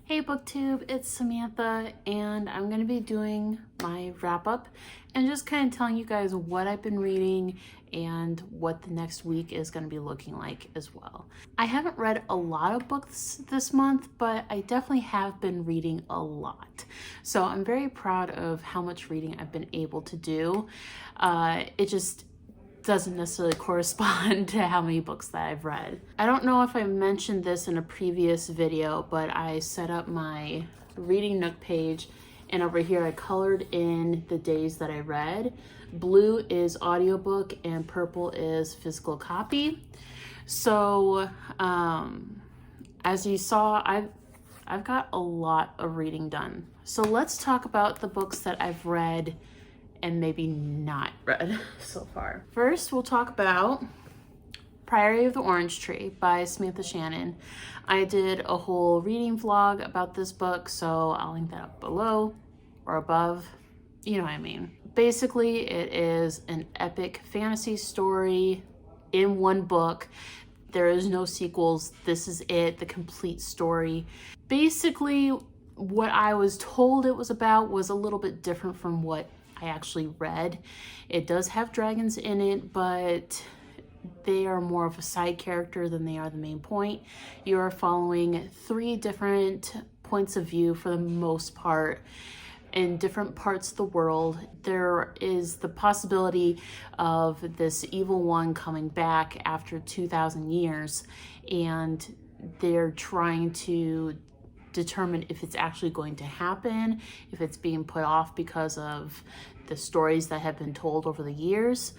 Hey BookTube, it's Samantha, and I'm going to be doing my wrap-up and just kind of telling you guys what I've been reading and what the next week is going to be looking like as well. I haven't read a lot of books this month, but I definitely have been reading a lot. So I'm very proud of how much reading I've been able to do. It just doesn't necessarily correspond to how many books that I've read. I don't know if I mentioned this in a previous video, but I set up my reading nook page, and over here I colored in the days that I read. Blue is audiobook and purple is physical copy. So as you saw, I've got a lot of reading done. So let's talk about the books that I've read and maybe not read so far. First, we'll talk about Priory of the Orange Tree by Samantha Shannon. I did a whole reading vlog about this book, so I'll link that up below or above. You know what I mean. Basically, it is an epic fantasy story in one book. There is no sequels. This is it, the complete story. Basically, what I was told it was about was a little bit different from what I actually read. It does have dragons in it, but they are more of a side character than they are the main point. You are following 3 different points of view for the most part in different parts of the world. There is the possibility of this evil one coming back after 2,000 years, and they're trying to determine if it's actually going to happen, if it's being put off because of the stories that have been told over the years.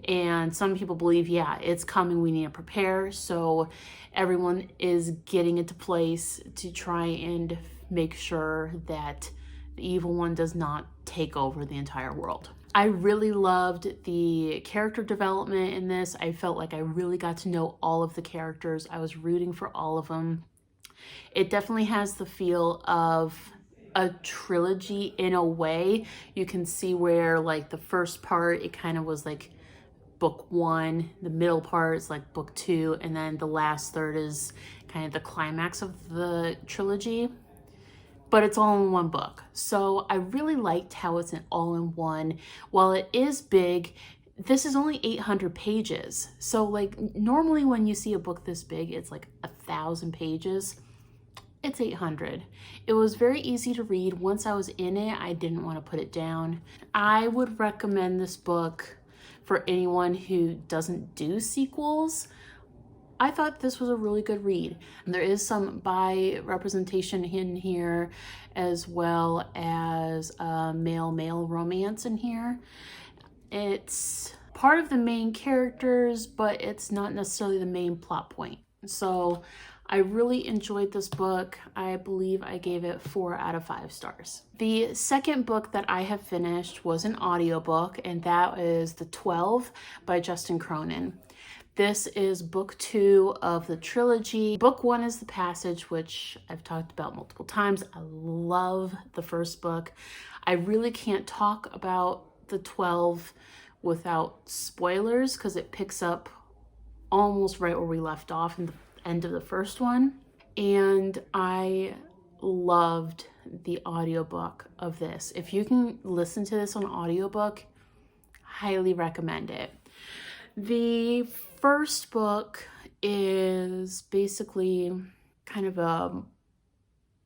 And some people believe, yeah, it's coming, we need to prepare. So everyone is getting into place to try and make sure that the evil one does not take over the entire world. I really loved the character development in this. I felt like I really got to know all of the characters. I was rooting for all of them. It definitely has the feel of a trilogy in a way. You can see where like the first part, it kind of was like book 1, the middle part is like book 2, and then the last third is kind of the climax of the trilogy. But it's all in one book. So I really liked how it's an all-in-one. While it is big, this is only 800 pages. So like normally when you see a book this big, it's like 1,000 pages. It's 800. It was very easy to read. Once I was in it, I didn't want to put it down. I would recommend this book for anyone who doesn't do sequels. I thought this was a really good read. And there is some bi representation in here, as well as male-male romance in here. It's part of the main characters, but it's not necessarily the main plot point. So I really enjoyed this book. I believe I gave it 4 out of 5 stars. The second book that I have finished was an audiobook, and that is TheTwelve by Justin Cronin. This is book 2 of the trilogy. Book 1 is The Passage, which I've talked about multiple times. I love the first book. I really can't talk about TheTwelve without spoilers because it picks up almost right where we left off in the end of the first one. And I loved the audiobook of this. If you can listen to this on audiobook, highly recommend it. The first book is basically kind of a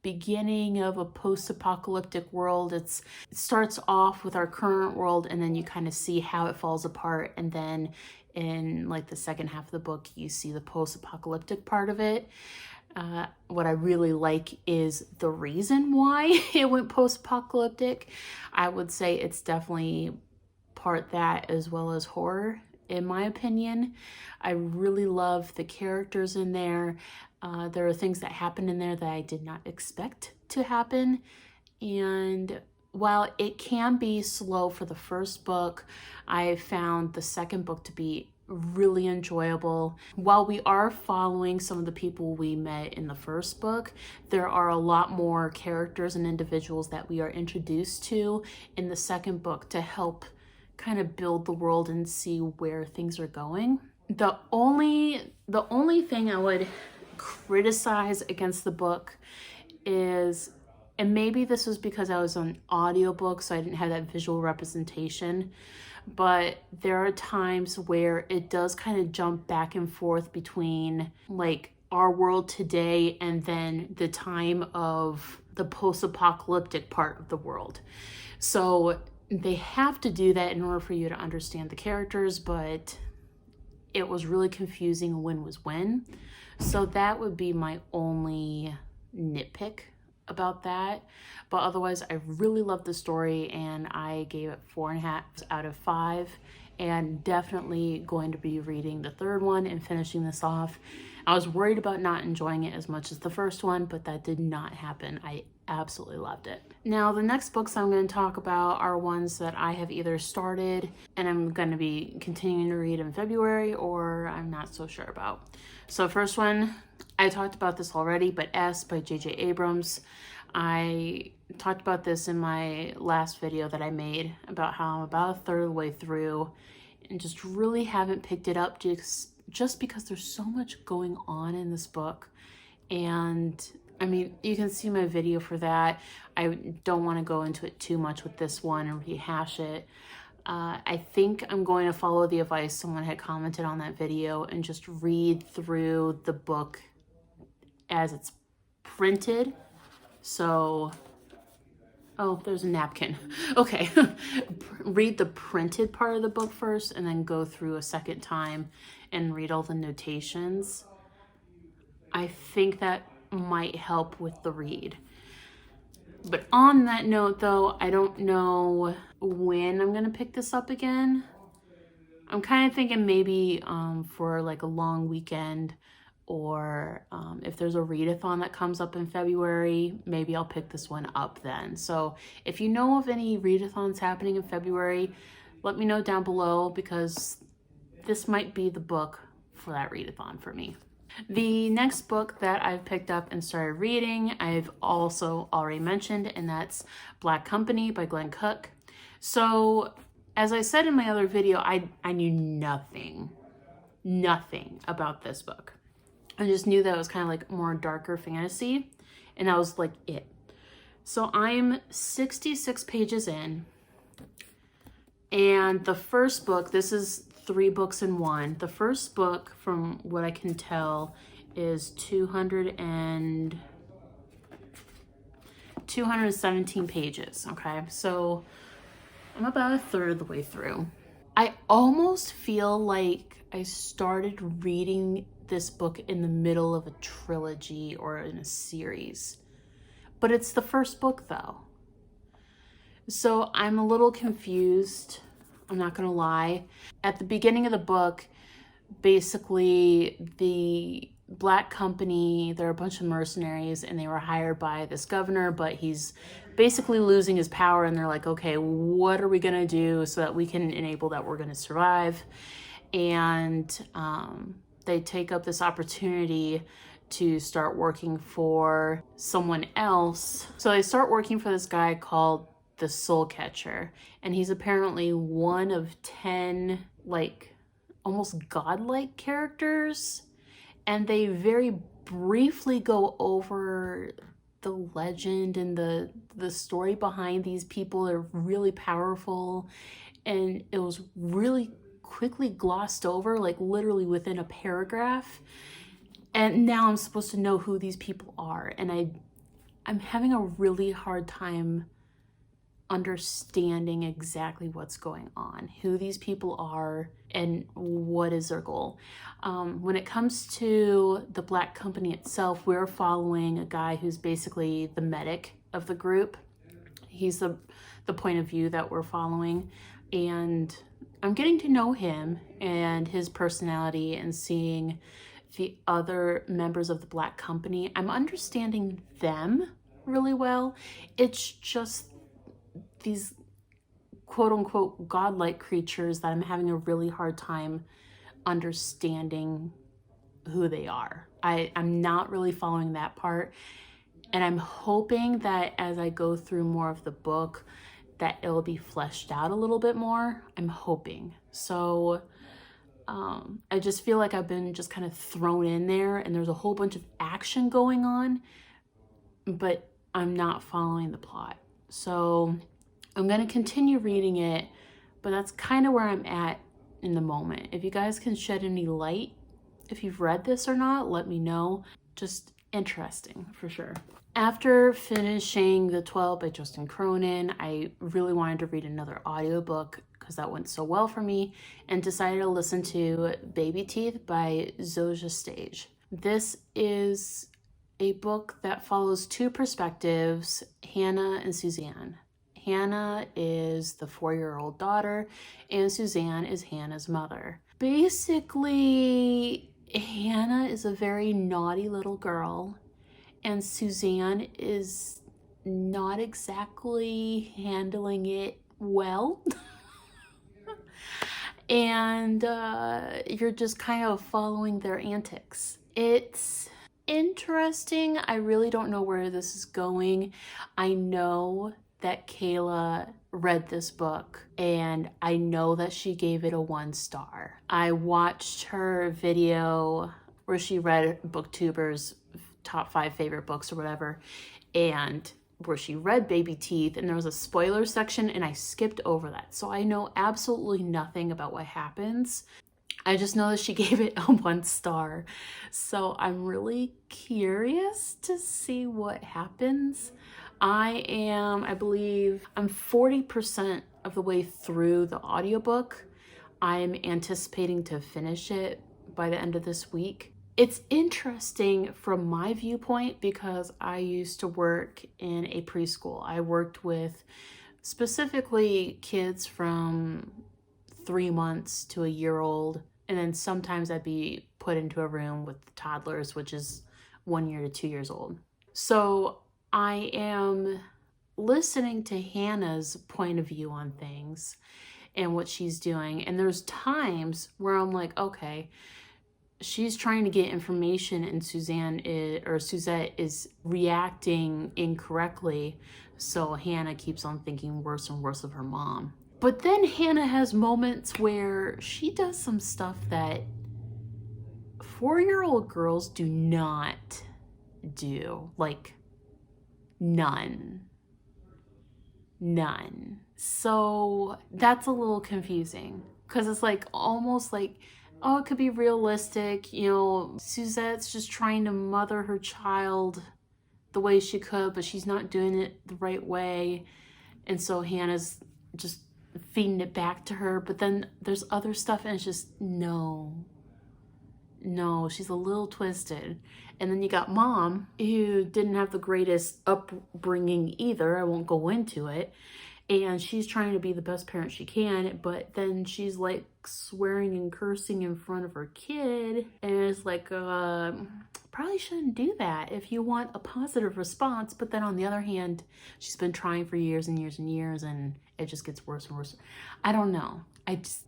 beginning of a post-apocalyptic world. It starts off with our current world, and then you kind of see how it falls apart, and then in like the second half of the book you see the post-apocalyptic part of it. What I really like is the reason why it went post-apocalyptic. I would say it's definitely part that as well as horror, in my opinion. I really love the characters in there. There are things that happen in there that I did not expect to happen. And while it can be slow for the first book, I found the second book to be really enjoyable. While we are following some of the people we met in the first book, there are a lot more characters and individuals that we are introduced to in the second book to help kind of build the world and see where things are going. The only thing I would criticize against the book is, and maybe this was because I was on audiobook, so I didn't have that visual representation, but there are times where it does kind of jump back and forth between like our world today and then the time of the post-apocalyptic part of the world. So they have to do that in order for you to understand the characters, but it was really confusing when was when. So that would be my only nitpick about that. But otherwise, I really loved the story, and I gave it 4.5 out of 5, and definitely going to be reading the third one and finishing this off. I was worried about not enjoying it as much as the first one, but that did not happen. I absolutely loved it. Now, the next books I'm going to talk about are ones that I have either started and I'm going to be continuing to read in February, or I'm not so sure about. So first one, I talked about this already, but S by J.J. Abrams. I talked about this in my last video that I made about how I'm about a third of the way through and just really haven't picked it up just because there's so much going on in this book. And I mean, you can see my video for that. I don't want to go into it too much with this one and rehash it. I think I'm going to follow the advice someone had commented on that video and just read through the book as it's printed. So, oh, there's a napkin. Okay. Read the printed part of the book first and then go through a second time and read all the notations. I think that might help with the read. But on that note, though, I don't know when I'm going to pick this up again. I'm kind of thinking maybe for like a long weekend, or if there's a readathon that comes up in February, maybe I'll pick this one up then. So if you know of any readathons happening in February, let me know down below, because this might be the book for that readathon for me. The next book that I've picked up and started reading, I've also already mentioned, and that's Black Company by Glenn Cook. So, as I said in my other video, I knew nothing about this book. I just knew that it was kind of like more darker fantasy, and that was like it. So I'm 66 pages in, and the first book, this is 3 books in one. The first book, from what I can tell, is 217 pages, okay? So I'm about a third of the way through. I almost feel like I started reading this book in the middle of a trilogy or in a series, but it's the first book though. So I'm a little confused, I'm not gonna lie. At the beginning of the book, basically the Black Company, they're a bunch of mercenaries and they were hired by this governor, but he's basically losing his power, and they're like, okay, what are we gonna do so that we can enable that we're gonna survive? And they take up this opportunity to start working for someone else. So they start working for this guy called the Soul Catcher, and he's apparently one of 10 like almost godlike characters, and they very briefly go over the legend and the story behind these people. Are really powerful, and it was really quickly glossed over, like literally within a paragraph. And now I'm supposed to know who these people are, and I'm having a really hard time understanding exactly what's going on, who these people are, and what is their goal. When it comes to the Black Company itself, we're following a guy who's basically the medic of the group. He's the point of view that we're following, and I'm getting to know him and his personality and seeing the other members of the Black Company. I'm understanding them really well. It's just these quote-unquote godlike creatures that I'm having a really hard time understanding who they are. I'm not really following that part, and I'm hoping that as I go through more of the book that it'll be fleshed out a little bit more. I'm hoping. So I just feel like I've been just kind of thrown in there, and there's a whole bunch of action going on, but I'm not following the plot. So I'm going to continue reading it, but that's kind of where I'm at in the moment. If you guys can shed any light, if you've read this or not, let me know. Just interesting for sure. After finishing TheTwelve by Justin Cronin, I really wanted to read another audiobook because that went so well for me, and decided to listen to Baby Teeth by Zoja Stage. This is a book that follows two perspectives, Hannah and Suzanne. Hannah is the 4-year-old daughter, and Suzanne is Hannah's mother. Basically, Hannah is a very naughty little girl, and Suzanne is not exactly handling it well. And you're just kind of following their antics. It's interesting. I really don't know where this is going. I know that Kayla read this book, and I know that she gave it a 1 star. I watched her video where she read BookTuber's top 5 favorite books or whatever, and where she read Baby Teeth, and there was a spoiler section, and I skipped over that. So I know absolutely nothing about what happens. I just know that she gave it a 1 star. So I'm really curious to see what happens. I believe I'm 40% of the way through the audiobook. I'm anticipating to finish it by the end of this week. It's interesting from my viewpoint because I used to work in a preschool. I worked with specifically kids from 3 months to a year old, and then sometimes I'd be put into a room with toddlers, which is 1 year to 2 years old. So I am listening to Hannah's point of view on things and what she's doing, and there's times where I'm like, okay, she's trying to get information and Suzette is reacting incorrectly, so Hannah keeps on thinking worse and worse of her mom. But then Hannah has moments where she does some stuff that 4-year-old girls do not do. Like, none. So that's a little confusing because it's like almost like, oh, it could be realistic. You know, Suzette's just trying to mother her child the way she could, but she's not doing it the right way. And so Hannah's just feeding it back to her. But then there's other stuff, and it's just, no, she's a little twisted. And then you got Mom, who didn't have the greatest upbringing either. I won't go into it. And she's trying to be the best parent she can, but then she's like swearing and cursing in front of her kid. And it's like, probably shouldn't do that if you want a positive response. But then on the other hand, she's been trying for years and years and years, and it just gets worse and worse. I don't know. It's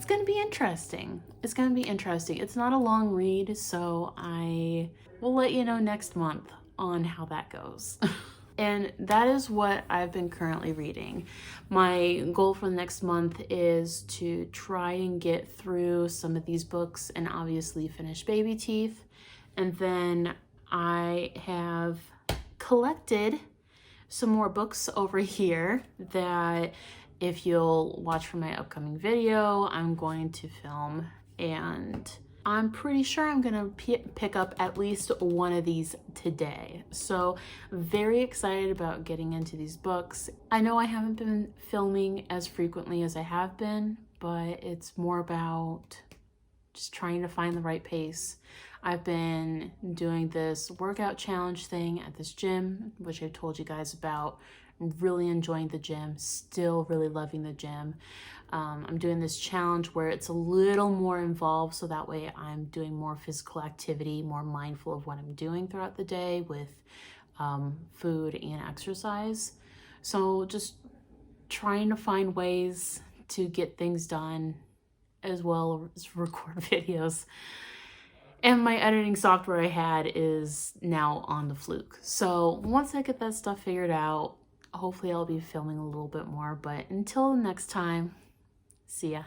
going to be interesting. It's going to be interesting. It's not a long read, so I will let you know next month on how that goes. And that is what I've been currently reading. My goal for the next month is to try and get through some of these books and obviously finish Baby Teeth. And then I have collected some more books over here that, if you'll watch for my upcoming video, I'm going to film, and I'm pretty sure I'm gonna pick up at least one of these today. So very excited about getting into these books. I know I haven't been filming as frequently as I have been, but it's more about just trying to find the right pace. I've been doing this workout challenge thing at this gym, which I told you guys about. I'm really enjoying the gym, still really loving the gym. I'm doing this challenge where it's a little more involved, so that way I'm doing more physical activity, more mindful of what I'm doing throughout the day with food and exercise. So just trying to find ways to get things done as well as record videos. And my editing software I had is now on the fluke. So once I get that stuff figured out, hopefully I'll be filming a little bit more. But until next time, see ya.